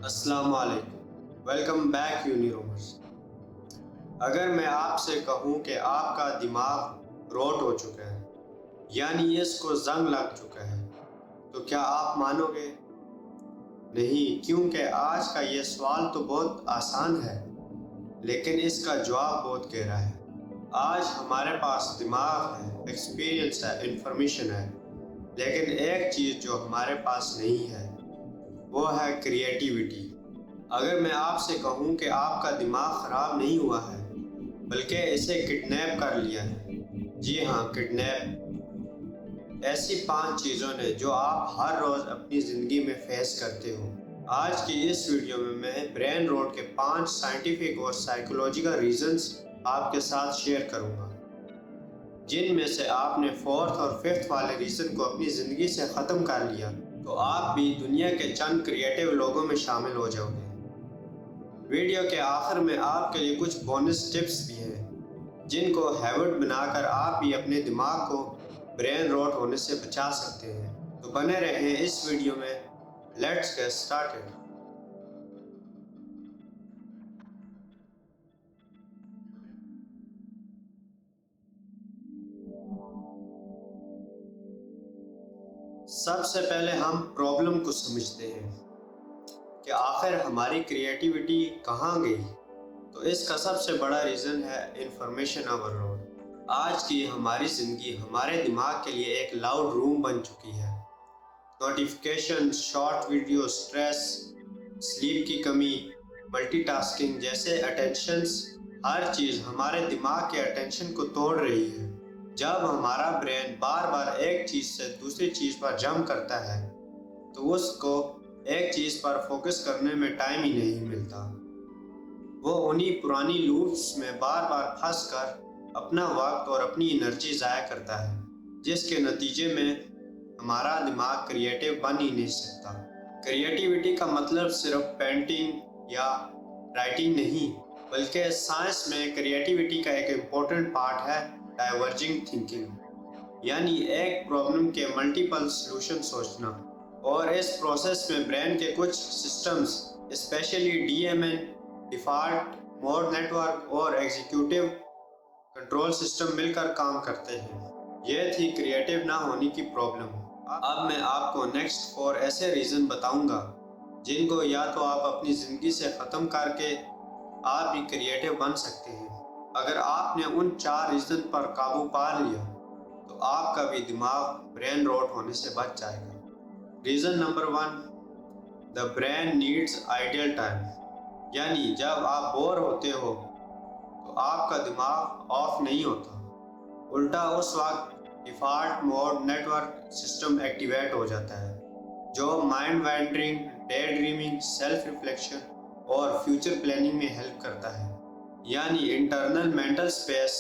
السلام علیکم، welcome back universe. اگر میں آپ سے کہوں کہ آپ کا دماغ روٹ ہو چکا ہے، یعنی اس کو زنگ لگ چکا ہے، تو کیا آپ مانو گے؟ نہیں، کیونکہ آج کا یہ سوال تو بہت آسان ہے، لیکن اس کا جواب بہت گہرا ہے۔ آج ہمارے پاس دماغ ہے، ایکسپیرینس ہے، انفارمیشن ہے، لیکن ایک چیز جو ہمارے پاس نہیں ہے وہ ہے کریٹیوٹی۔ اگر میں آپ سے کہوں کہ آپ کا دماغ خراب نہیں ہوا ہے بلکہ اسے کڈنیپ کر لیا ہے، جی ہاں، کڈنیپ، ایسی 5 چیزوں نے جو آپ ہر روز اپنی زندگی میں فیس کرتے ہو۔ آج کی اس ویڈیو میں برین روٹ کے 5 سائنٹیفک اور سائیکولوجیکل ریزنز آپ کے ساتھ شیئر کروں گا، جن میں سے آپ نے 4th اور 5th والے ریزن کو اپنی زندگی سے ختم کر لیا تو آپ بھی دنیا کے چند کریٹیو لوگوں میں شامل ہو جاؤ گے۔ ویڈیو کے آخر میں آپ کے لیے کچھ بونس ٹپس بھی ہیں جن کو ہیبٹ بنا کر آپ بھی اپنے دماغ کو برین روٹ ہونے سے بچا سکتے ہیں۔ تو بنے رہیں اس ویڈیو میں۔ Let's get started. سب سے پہلے ہم پرابلم کو سمجھتے ہیں کہ آخر ہماری کریٹیوٹی کہاں گئی۔ تو اس کا سب سے بڑا ریزن ہے انفارمیشن اوور لوڈ۔ آج کی ہماری زندگی ہمارے دماغ کے لیے ایک لاؤڈ روم بن چکی ہے۔ Notification, short video, stress, slip کی کمی، ملٹی ٹاسکنگ جیسے اٹینشنز، ہر چیز ہمارے دماغ کے اٹینشن کو توڑ رہی ہے۔ جب ہمارا برین بار بار ایک چیز سے دوسری چیز پر جمپ کرتا ہے تو اس کو ایک چیز پر فوکس کرنے میں ٹائم ہی نہیں ملتا۔ وہ انہی پرانی لوپس میں بار بار پھنس کر اپنا وقت اور اپنی انرجی ضائع کرتا ہے، جس کے نتیجے میں ہمارا دماغ کریٹیو بن ہی نہیں سکتا۔ کریٹیوٹی کا مطلب صرف پینٹنگ یا رائٹنگ نہیں، بلکہ سائنس میں کریٹیوٹی کا ایک امپورٹنٹ پارٹ ہے ڈائیورجنگ تھنکنگ، یعنی ایک پرابلم کے ملٹیپل سلوشن سوچنا۔ اور اس پروسیس میں برین کے کچھ systems, especially D M N, default mode network اور ایگزیکیوٹیو کنٹرول سسٹم مل کر کام کرتے ہیں۔ یہ تھی کریٹیو نہ ہونے کی پرابلم۔ اب میں آپ کو نیکسٹ 4 ایسے ریزن بتاؤں گا جن کو یا تو آپ اپنی زندگی سے ختم کر کے آپ بھی کریٹیو بن سکتے ہیں۔ اگر آپ نے ان 4 ریزن پر قابو پا لیا تو آپ کا بھی دماغ برین روٹ ہونے سے بچ جائے گا۔ Reason number 1، the brain needs ideal time، یعنی جب آپ بور ہوتے ہو تو آپ کا دماغ آف نہیں ہوتا، الٹا اس وقت default mode network system activate ہو جاتا ہے، جو mind wandering, day dreaming, self reflection اور فیوچر پلاننگ میں ہیلپ کرتا ہے۔ یعنی انٹرنل مینٹل سپیس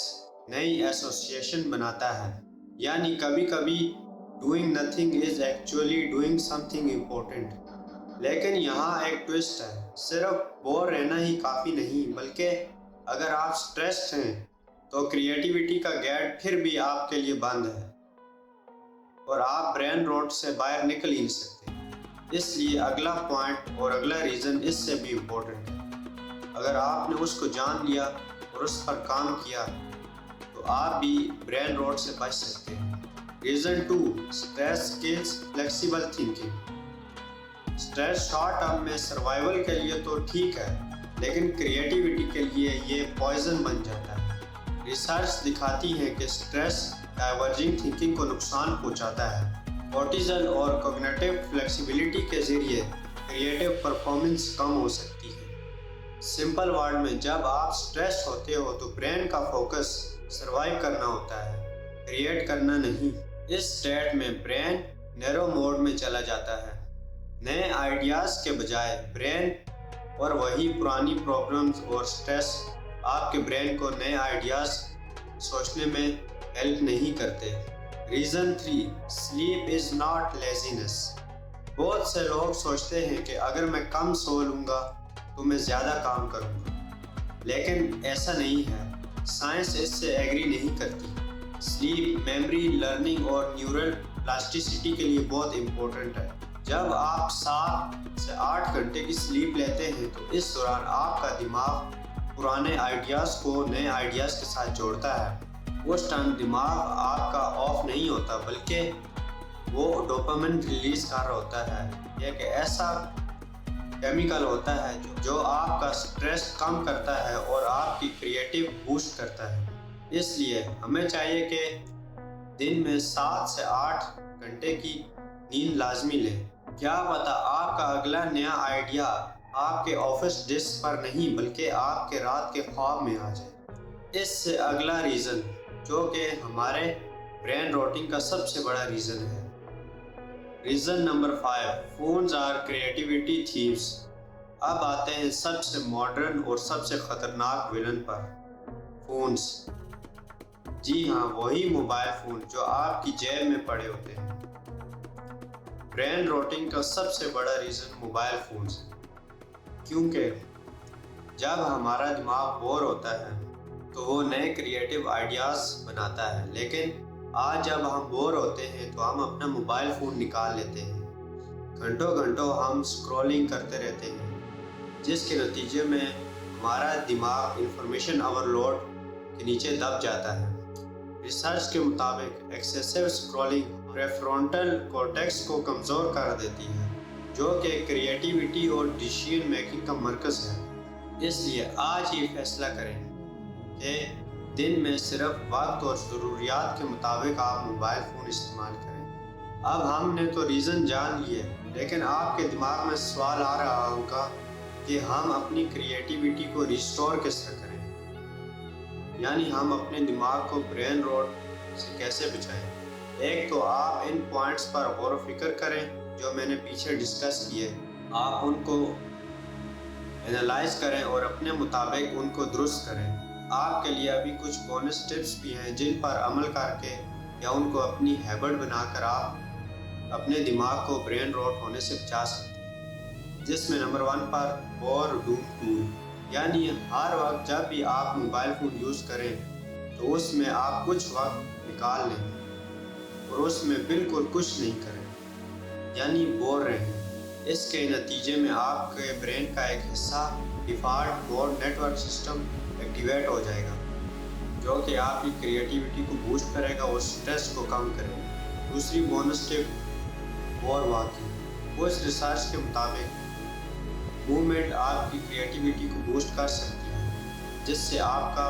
نئی ایسوسیشن بناتا ہے، یعنی کبھی کبھی doing nothing is actually doing something important. لیکن یہاں ایک ٹوسٹ ہے، صرف بور رہنا ہی کافی نہیں، بلکہ اگر آپ سٹریسڈ ہیں تو کریٹیوٹی کا گیٹ پھر بھی آپ کے لیے بند ہے اور آپ برین روٹ سے باہر نکل ہی نہیں سکتے۔ اس لیے اگلا پوائنٹ اور اگلا ریزن اس سے بھی امپورٹنٹ ہے۔ اگر آپ نے اس کو جان لیا اور اس پر کام کیا تو آپ بھی برین روٹ سے بچ سکتے ہیں۔ Reason 2، stress kills flexible thinking. Stress short term میں سروائیول کے لیے تو ٹھیک ہے، لیکن کریٹیوٹی کے لیے یہ پوائزن بن جاتا ہے۔ ریسرچ دکھاتی ہے کہ اسٹریس ڈائیورجنگ تھنکنگ کو نقصان پہنچاتا ہے۔ کورٹیزل اور کوگنیٹو فلیکسیبلٹی کے ذریعے کریٹیو پرفارمنس کم ہو سکتی ہے۔ سمپل ورڈ میں، جب آپ سٹریس ہوتے ہو تو برین کا فوکس سروائیو کرنا ہوتا ہے، کریٹ کرنا نہیں۔ اس سٹیٹ میں برین نیرو موڈ میں چلا جاتا ہے، نئے آئیڈیاز کے بجائے برین، اور وہی پرانی پرابلمز اور سٹریس آپ کے برین کو نئے آئیڈیاز سوچنے میں ہیلپ نہیں کرتے۔ Reason 3، sleep is not لیزینس۔ بہت سے لوگ سوچتے ہیں کہ اگر میں کم سو لوں گا تو میں زیادہ کام کروں گا، لیکن ایسا نہیں ہے۔ سائنس اس سے ایگری نہیں کرتی۔ سلیپ میموری، لرننگ اور نیورل پلاسٹیسٹی کے لیے بہت امپورٹنٹ ہے۔ جب آپ 7 سے 8 گھنٹے کی سلیپ لیتے ہیں تو اس دوران آپ کا دماغ پرانے آئیڈیاز کو نئے آئیڈیاز کے ساتھ جوڑتا ہے۔ اس ٹائم دماغ آپ کا آف نہیں ہوتا بلکہ وہ ڈوپامن ریلیز کر رہا ہوتا ہے۔ یہ ایک ایسا کیمیکل ہوتا ہے جو آپ کا سٹریس کم کرتا ہے اور آپ کی کریٹیو بوسٹ کرتا ہے۔ اس لیے ہمیں چاہیے کہ دن میں 7 سے 8 گھنٹے کی نیند لازمی لیں۔ کیا پتہ آپ کا اگلا نیا آئیڈیا آپ کے آفس ڈیسک پر نہیں بلکہ آپ کے رات کے خواب میں آ جائے۔ اس سے اگلا ریزن جو کہ ہمارے برین روٹنگ کا سب سے بڑا ریزن ہے۔ Reason number 5، phones are creativity thieves. اب آتے ہیں سب سے ماڈرن اور سب سے خطرناک ویلن پر، فونز۔ جی ہاں، وہی موبائل فون جو آپ کی جیب میں پڑے ہوتے ہیں۔ برین روٹنگ کا سب سے بڑا ریزن موبائل فونز ہے، کیونکہ جب ہمارا دماغ بور ہوتا ہے تو وہ نئے کریٹیو آئیڈیاز بناتا ہے، لیکن آج جب ہم بور ہوتے ہیں تو ہم اپنا موبائل فون نکال لیتے ہیں۔ گھنٹوں گھنٹوں ہم اسکرولنگ کرتے رہتے ہیں، جس کے نتیجے میں ہمارا دماغ انفارمیشن اوورلوڈ کے نیچے دب جاتا ہے۔ ریسرچ کے مطابق ایکسیسو اسکرولنگ پریفرونٹل کورٹیکس کو کمزور کر دیتی ہے، جو کہ کریٹیوٹی اور ڈیسیژن میکنگ کا مرکز ہے۔ اس لیے آج یہ فیصلہ کریں کہ دن میں صرف وقت اور ضروریات کے مطابق آپ موبائل فون استعمال کریں۔ اب ہم نے تو ریزن جان لیے، لیکن آپ کے دماغ میں سوال آ رہا ہوگا کہ ہم اپنی کریٹیوٹی کو ریسٹور کس طرح کریں، یعنی ہم اپنے دماغ کو برین روٹ سے کیسے بچائیں۔ ایک تو آپ ان پوائنٹس پر غور و فکر کریں جو میں نے پیچھے ڈسکس کیے، آپ ان کو اینالائز کریں اور اپنے مطابق ان کو درست کریں۔ آپ کے لیے ابھی کچھ بونس ٹپس بھی ہیں جن پر عمل کر کے یا ان کو اپنی ہیبٹ بنا کر آپ اپنے دماغ کو برین روٹ ہونے سے بچا سکتے ہیں، جس میں نمبر 1 پر اور ڈوم ٹول، یعنی ہر وقت جب بھی آپ موبائل فون یوز کریں تو اس میں آپ کچھ وقت نکال لیں اور اس میں بالکل کچھ نہیں کریں، یعنی بور رہیں۔ اس کے نتیجے میں آپ کے برین کا ایک حصہ default mode network system activate ہو جائے گا، جو کہ آپ کی کریٹیوٹی کو بوسٹ کرے گا اور سٹریس کو کم کرے گا۔ دوسری بونس ٹپ، اور واکنگ۔ اس ریسرچ کے مطابق موومنٹ آپ کی کریٹیوٹی کو بوسٹ کر سکتی ہے، جس سے آپ کا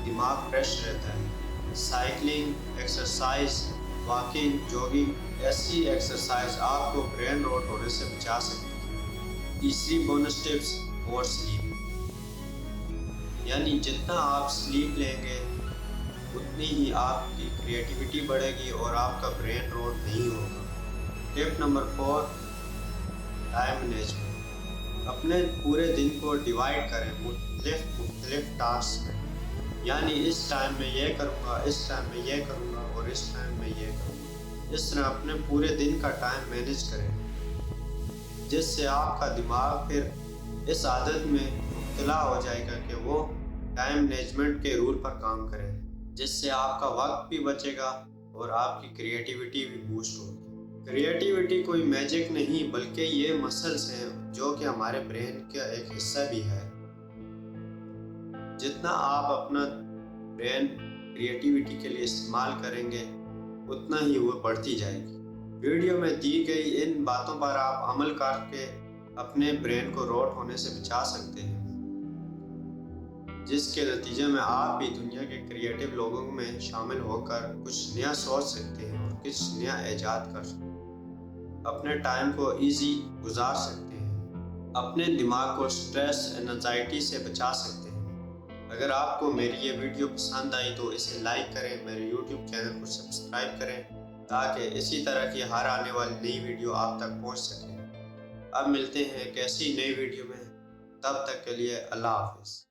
دماغ فریش رہتا ہے۔ سائیکلنگ، ایکسرسائز، واکنگ، جوگنگ، ایسی ایکسرسائز آپ کو برین روٹ ہونے سے بچا سکتی ہے۔ تیسری بونس ٹپس، اور سلیپ، یعنی جتنا آپ سلیپ لیں گے اتنی ہی آپ کی کریٹیوٹی بڑھے گی اور آپ کا برین روٹ نہیں ہوگا۔ ٹپ نمبر 4، ٹائم مینجمنٹ۔ اپنے پورے دن کو ڈیوائڈ کریں مختلف ٹاسک میں، یعنی اس ٹائم میں یہ کروں گا، اس ٹائم میں یہ کروں گا اور اس ٹائم میں یہ کروں گا۔ اس طرح اپنے پورے دن کا ٹائم مینیج کریں، جس سے آپ کا دماغ پھر اس عادت میں مبتلا ہو جائے گا کہ وہ ٹائم مینجمنٹ کے رول پر کام کرے، جس سے آپ کا وقت بھی بچے گا اور آپ کی کریٹیوٹی بھی بوسٹ ہوگی۔ کریٹیوٹی کوئی میجک نہیں بلکہ یہ مسلز ہیں جو کہ ہمارے برین کا ایک حصہ بھی ہے۔ جتنا آپ اپنا برین کریٹیوٹی کے لیے استعمال کریں گے اتنا ہی وہ بڑھتی جائے گی۔ ویڈیو میں دی گئی ان باتوں پر آپ عمل کر کے اپنے برین کو روٹ ہونے سے بچا سکتے ہیں، جس کے نتیجے میں آپ بھی دنیا کے کریٹیو لوگوں میں شامل ہو کر کچھ نیا سوچ سکتے ہیں اور کچھ نیا ایجاد کر سکتے ہیں، اپنے ٹائم کو ایزی گزار سکتے ہیں، اپنے دماغ کو سٹریس اینزائٹی سے بچا سکتے ہیں۔ اگر آپ کو میری یہ ویڈیو پسند آئی تو اسے لائک کریں، میرے یوٹیوب چینل کو سبسکرائب کریں تاکہ اسی طرح کی ہر آنے والی نئی ویڈیو آپ تک پہنچ سکے۔ اب ملتے ہیں ایک ایسی نئی ویڈیو میں، تب تک کے لیے اللہ حافظ۔